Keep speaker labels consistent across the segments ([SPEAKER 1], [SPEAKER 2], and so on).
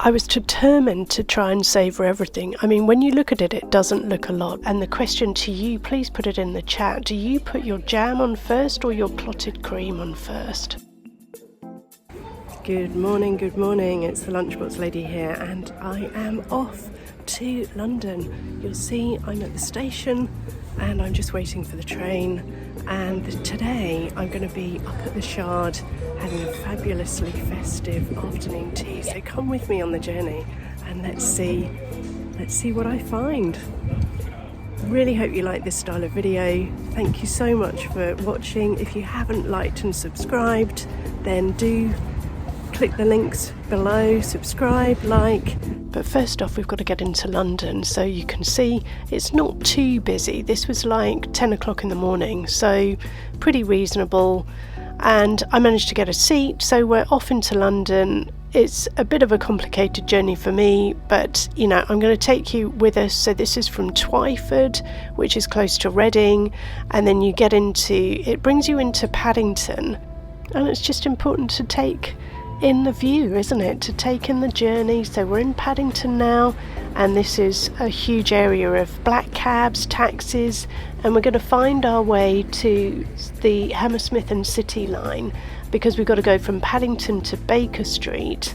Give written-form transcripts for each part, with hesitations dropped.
[SPEAKER 1] I was determined to try and savour everything. I mean, when you look at it, it doesn't look a lot. And the question to you, please put it in the chat. Do you put your jam on first or your clotted cream on first? Good morning, good morning. It's the Lunchbox lady here, and I am off to London. You'll see I'm at the station and I'm just waiting for the train. And today I'm going to be up at the Shard having a fabulously festive afternoon tea. So come with me on the journey and let's see what I find. Really hope you like this style of video. Thank you so much for watching. If you haven't liked and subscribed, then do click the links below, subscribe, like. But first off, we've got to get into London, so you can see it's not too busy. This was like 10 o'clock in the morning, so pretty reasonable. And I managed to get a seat, so we're off into London. It's a bit of a complicated journey for me, but you know, I'm going to take you with us. So this is from Twyford, which is close to Reading, and then you get into, it brings you into Paddington, and it's just important to take in the view, isn't it, to take in the journey. So we're in Paddington now, and this is a huge area of black cabs, taxis, and we're going to find our way to the Hammersmith and City line, because we've got to go from Paddington to Baker Street.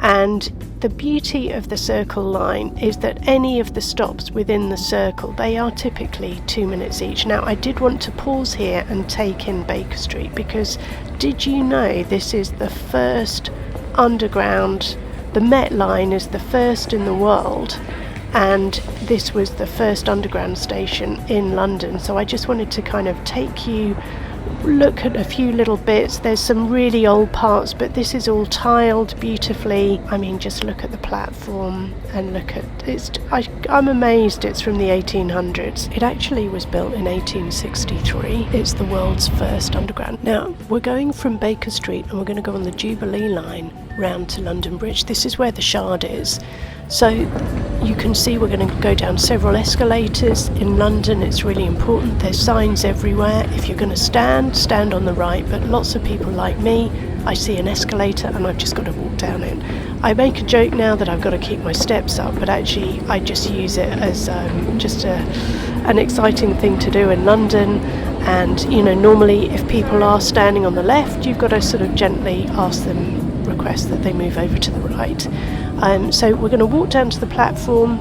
[SPEAKER 1] And the beauty of the Circle line is that any of the stops within the Circle, they are typically 2 minutes each. Now, I did want to pause here and take in Baker Street, because did you know this is the first underground, the Met line is the first in the world, and this was the first underground station in London. So I just wanted to kind of take you, look at a few little bits. There's some really old parts, but this is all tiled beautifully. I mean, just look at the platform and look at it. I'm amazed it's from the 1800s. It actually was built in 1863. It's the world's first underground. Now we're going from Baker Street and we're going to go on the Jubilee line round to London Bridge. This is where the Shard is. So you can see we're going to go down several escalators. In London, it's really important. There's signs everywhere. If you're going to stand on the right, but lots of people like me, I see an escalator and I've just got to walk down it. I make a joke now that I've got to keep my steps up, but actually I just use it as just an exciting thing to do in London. And you know, normally if people are standing on the left, you've got to sort of gently ask them, request that they move over to the right. So we're going to walk down to the platform.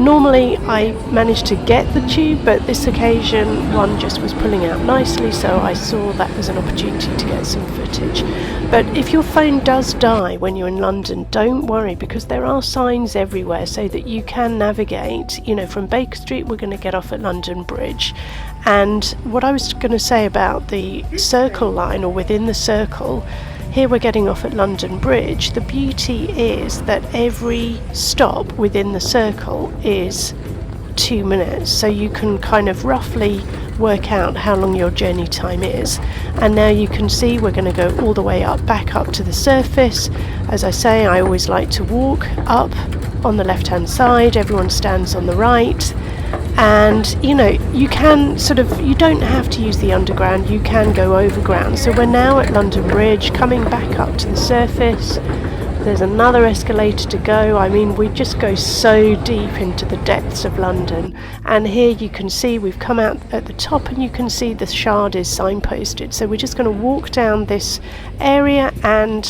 [SPEAKER 1] Normally I manage to get the tube, but this occasion one just was pulling out nicely, so I saw that as an opportunity to get some footage. But if your phone does die when you're in London, don't worry, because there are signs everywhere so that you can navigate. You know, from Baker Street we're going to get off at London Bridge. And what I was going to say about the Circle line, or within the Circle, here we're getting off at London Bridge. The beauty is that every stop within the Circle is 2 minutes, so you can kind of roughly work out how long your journey time is. And now you can see we're going to go all the way up, back up to the surface. As I say, I always like to walk up on the left hand side, everyone stands on the right. And you know, you can sort of, you don't have to use the underground, you can go overground. So we're now at London Bridge, coming back up to the surface. There's another escalator to go. I mean, we just go so deep into the depths of London. And here you can see we've come out at the top, and you can see the Shard is signposted. So we're just going to walk down this area and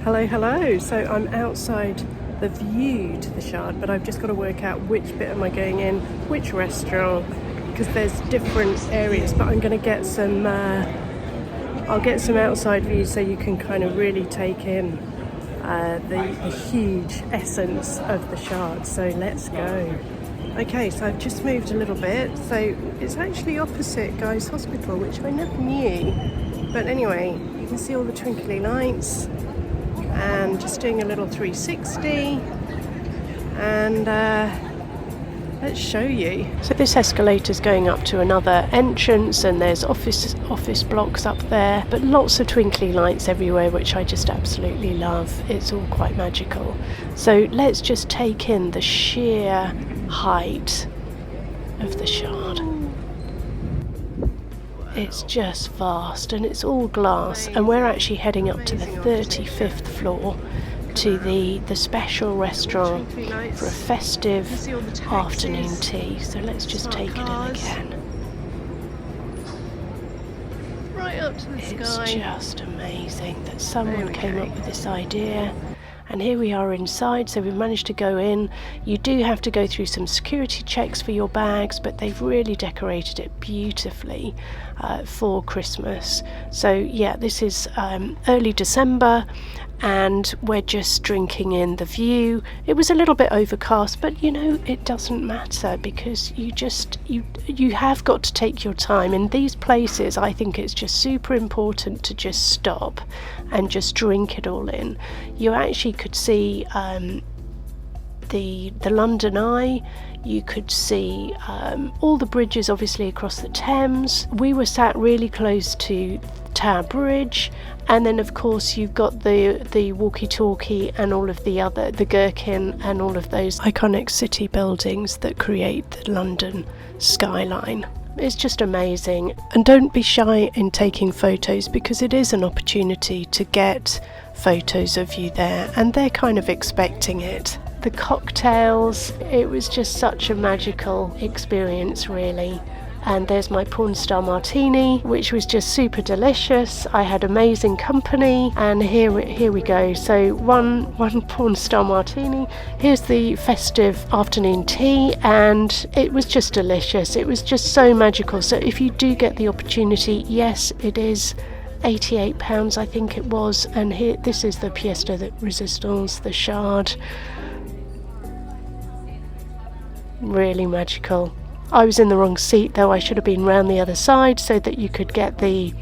[SPEAKER 1] hello. So I'm outside the view to the Shard, but I've just got to work out which bit am I going in, which restaurant, because there's different areas. But I'm going to get some I'll get some outside views so you can kind of really take in the huge essence of the Shard. So let's go. Okay, so I've just moved a little bit, so it's actually opposite Guy's Hospital, which I never knew. But anyway, you can see all the twinkly lights, and just doing a little 360, and let's show you. So this escalator's going up to another entrance, and there's office blocks up there, but lots of twinkly lights everywhere, which I just absolutely love. It's all quite magical. So let's just take in the sheer height of the Shard. It's just vast, and it's all glass, and we're actually heading up to the 35th floor to the special restaurant for a festive afternoon tea. So let's just take it in again. Right up to the sky. It's just amazing that someone came up with this idea. And here we are inside, so we've managed to go in. You do have to go through some security checks for your bags, but they've really decorated it beautifully for Christmas. So yeah, this is early December, and we're just drinking in the view. It was a little bit overcast, but you know, it doesn't matter, because you have got to take your time. In these places, I think it's just super important to just stop and just drink it all in. You actually could see the London Eye. You could see all the bridges obviously across the Thames. We were sat really close to Tower Bridge, and then of course you've got the walkie-talkie and all of the Gherkin and all of those iconic city buildings that create the London skyline. It's just amazing. And don't be shy in taking photos, because it is an opportunity to get photos of you there, and they're kind of expecting it. The cocktails, it was just such a magical experience, really. And there's my porn star martini, which was just super delicious. I had amazing company, and here we go. So one porn star martini. Here's the festive afternoon tea, and it was just delicious. It was just so magical. So if you do get the opportunity, yes, it is £88, I think it was. And here, this is the pièce de résistance, the shard. Really magical. I was in the wrong seat though. I should have been round the other side so that you could get the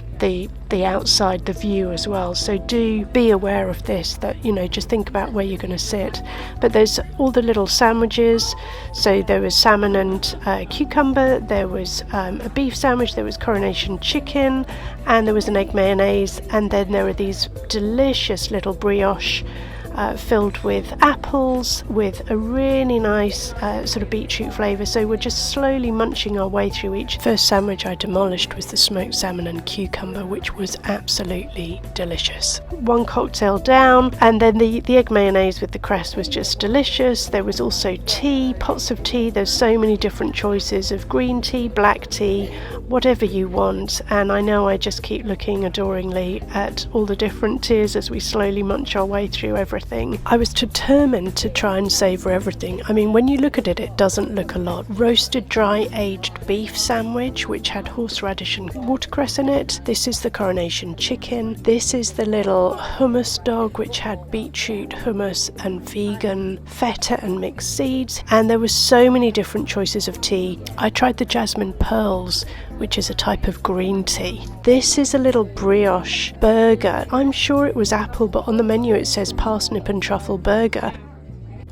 [SPEAKER 1] outside, the view as well. So do be aware of this, that, you know, just think about where you're going to sit. But there's all the little sandwiches. So there was salmon and cucumber, there was a beef sandwich, there was coronation chicken, and there was an egg mayonnaise, and then there are these delicious little brioche filled with apples with a really nice sort of beetroot flavour. So we're just slowly munching our way through each. First sandwich I demolished was the smoked salmon and cucumber, which was absolutely delicious. One cocktail down, and then the egg mayonnaise with the cress was just delicious. There was also tea, pots of tea. There's so many different choices of green tea, black tea, whatever you want. And I know I just keep looking adoringly at all the different teas as we slowly munch our way through everything. I was determined to try and savour everything. I mean, when you look at it, it doesn't look a lot. Roasted dry aged beef sandwich, which had horseradish and watercress in it. This is the coronation chicken. This is the little hummus dog, which had beetroot hummus and vegan feta and mixed seeds. And there were so many different choices of tea. I tried the jasmine pearls, which is a type of green tea. This is a little brioche burger. I'm sure it was apple, but on the menu it says parsnip and truffle burger.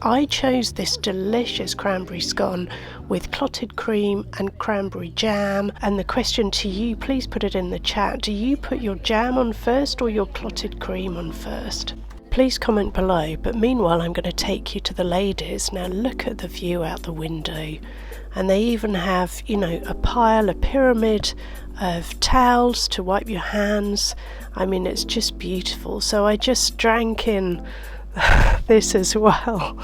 [SPEAKER 1] I chose this delicious cranberry scone with clotted cream and cranberry jam. And the question to you, please put it in the chat. Do you put your jam on first or your clotted cream on first? Please comment below. But meanwhile, I'm going to take you to the ladies. Now look at the view out the window. And they even have, you know, a pyramid of towels to wipe your hands. I mean, it's just beautiful. So I just drank in this as well.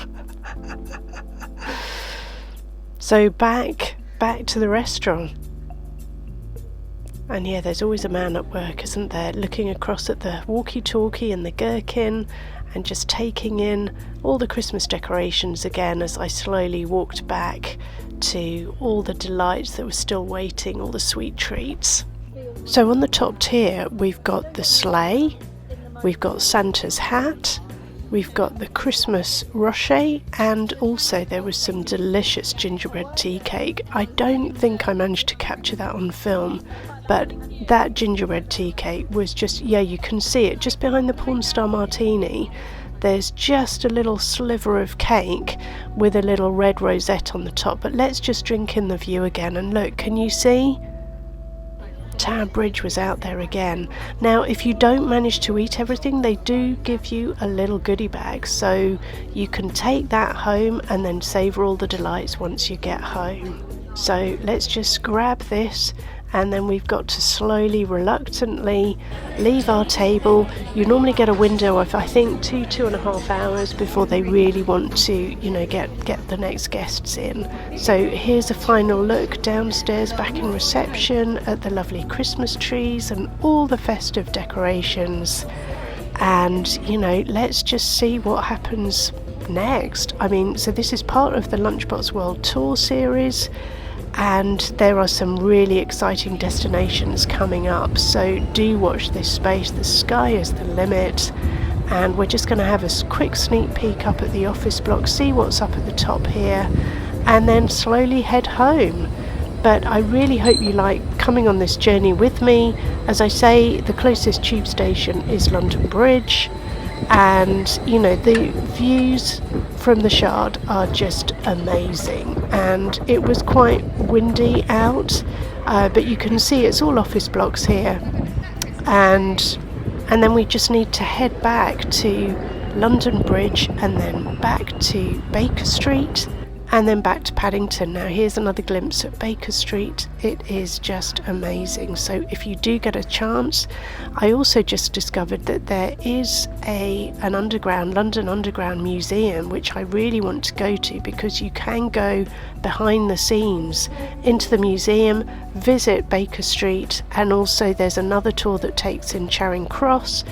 [SPEAKER 1] So back to the restaurant. And yeah, there's always a man at work, isn't there, looking across at the walkie-talkie and the gherkin and just taking in all the Christmas decorations again as I slowly walked back to all the delights that were still waiting, all the sweet treats. So on the top tier, we've got the sleigh, we've got Santa's hat, we've got the Christmas rocher, and also there was some delicious gingerbread tea cake. I don't think I managed to capture that on film, but that gingerbread tea cake was just, yeah, you can see it just behind the porn star martini. There's just a little sliver of cake with a little red rosette on the top. But let's just drink in the view again, and look, can you see? Tower Bridge was out there again. Now, if you don't manage to eat everything, they do give you a little goodie bag, so you can take that home and then savour all the delights once you get home. So let's just grab this and then we've got to slowly, reluctantly leave our table. You normally get a window of, I think, 2.5 hours before they really want to, you know, get the next guests in. So here's a final look downstairs back in reception at the lovely Christmas trees and all the festive decorations. And, you know, let's just see what happens next. I mean, so this is part of the Lunchbox World Tour series, and there are some really exciting destinations coming up, so do watch this space. The sky is the limit, and we're just going to have a quick sneak peek up at the office block, see what's up at the top here, and then slowly head home. But I really hope you like coming on this journey with me. As I say, the closest tube station is London Bridge, and you know, the views from the Shard are just amazing. And it was quite windy out, but you can see it's all office blocks here, and then we just need to head back to London Bridge and then back to Baker Street and then back to Paddington. Now here's another glimpse at Baker Street. It is just amazing. So if you do get a chance, I also just discovered that there is an underground, London Underground museum, which I really want to go to, because you can go behind the scenes into the museum, visit Baker Street, and also there's another tour that takes in Charing Cross.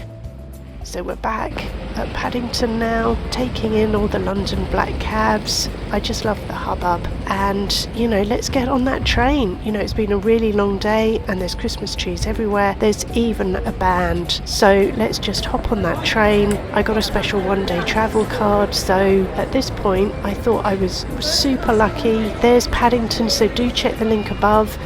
[SPEAKER 1] So we're back at Paddington now, taking in all the London black cabs. I just love the hubbub, and you know, let's get on that train. You know, it's been a really long day and there's Christmas trees everywhere. There's even a band, so let's just hop on that train. I got a special one-day travel card, so at this point I thought I was super lucky. There's Paddington, so do check the link above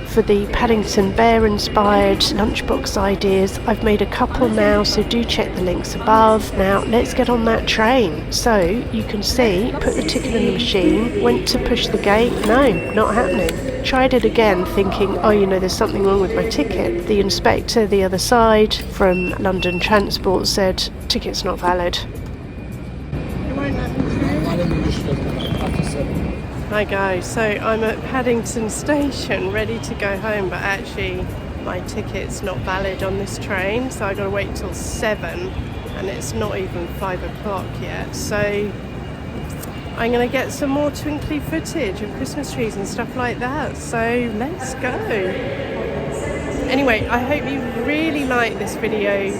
[SPEAKER 1] for the Paddington bear inspired lunchbox ideas. I've made a couple now, so do check the links above. Now let's get on that train. So you can see, put the ticket in the machine, went to push the gate, no, not happening. Tried it again thinking, oh, you know, there's something wrong with my ticket. The inspector the other side from London Transport said ticket's not valid. Hi guys, so I'm at Paddington Station ready to go home, but actually my ticket's not valid on this train, so I've got to wait till 7 and it's not even 5 o'clock yet. So I'm going to get some more twinkly footage of Christmas trees and stuff like that, so let's go. Anyway, I hope you really like this video.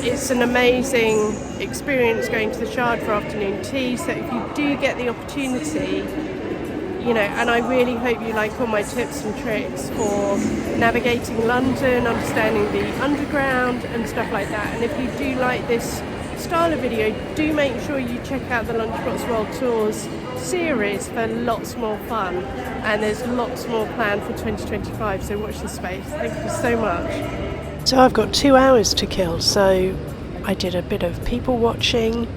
[SPEAKER 1] It's an amazing experience going to the Shard for afternoon tea, so if you do get the opportunity, you know, and I really hope you like all my tips and tricks for navigating London, understanding the underground and stuff like that. And if you do like this style of video, do make sure you check out the Lunchbox World Tours series for lots more fun, and there's lots more planned for 2025, so watch this space. Thank you so much. So I've got 2 hours to kill, so I did a bit of people watching.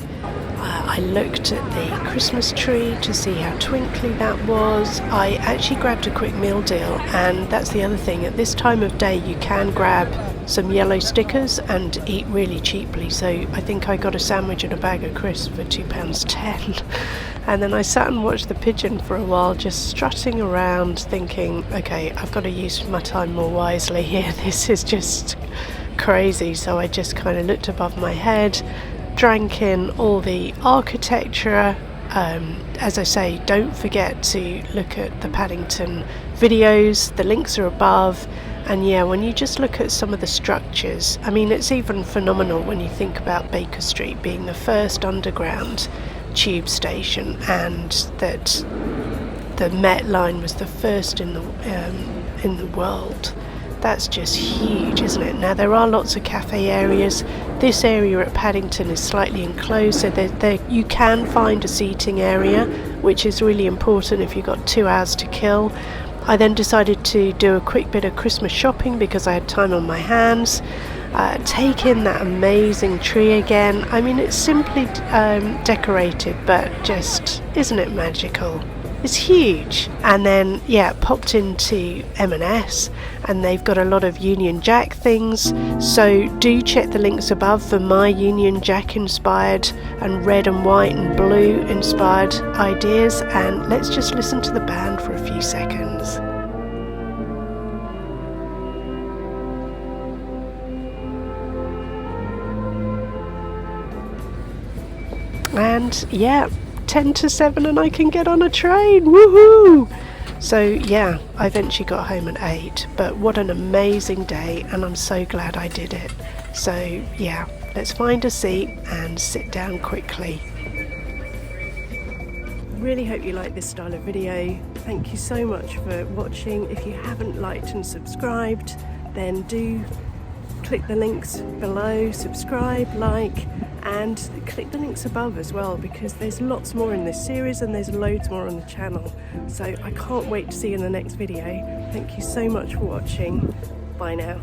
[SPEAKER 1] I looked at the Christmas tree to see how twinkly that was. I actually grabbed a quick meal deal, and that's the other thing. At this time of day you can grab some yellow stickers and eat really cheaply. So I think I got a sandwich and a bag of crisps for £2.10. And then I sat and watched the pigeon for a while, just strutting around thinking, okay, I've got to use my time more wisely here. This is just crazy. So I just kind of looked above my head, drank in all the architecture. As I say, don't forget to look at the Paddington videos, the links are above. And yeah, when you just look at some of the structures, I mean, it's even phenomenal when you think about Baker Street being the first underground tube station, and that the Met line was the first in the world. That's just huge, isn't it? Now there are lots of cafe areas. This area at Paddington is slightly enclosed, so there you can find a seating area, which is really important if you've got 2 hours to kill. I then decided to do a quick bit of Christmas shopping because I had time on my hands. Take in that amazing tree again. I mean, it's simply decorated, but just, isn't it magical? It's huge. And then, yeah, popped into M&S, and they've got a lot of Union Jack things. So do check the links above for my Union Jack inspired and red and white and blue inspired ideas. And let's just listen to the band for a few seconds. And yeah, 10 to 7 and I can get on a train, woohoo! So yeah, I eventually got home at 8, but what an amazing day, and I'm so glad I did it. So yeah, let's find a seat and sit down quickly. Really hope you like this style of video. Thank you so much for watching. If you haven't liked and subscribed, then do click the links below, subscribe, like, and click the links above as well, because there's lots more in this series and there's loads more on the channel. So I can't wait to see you in the next video. Thank you so much for watching. Bye now.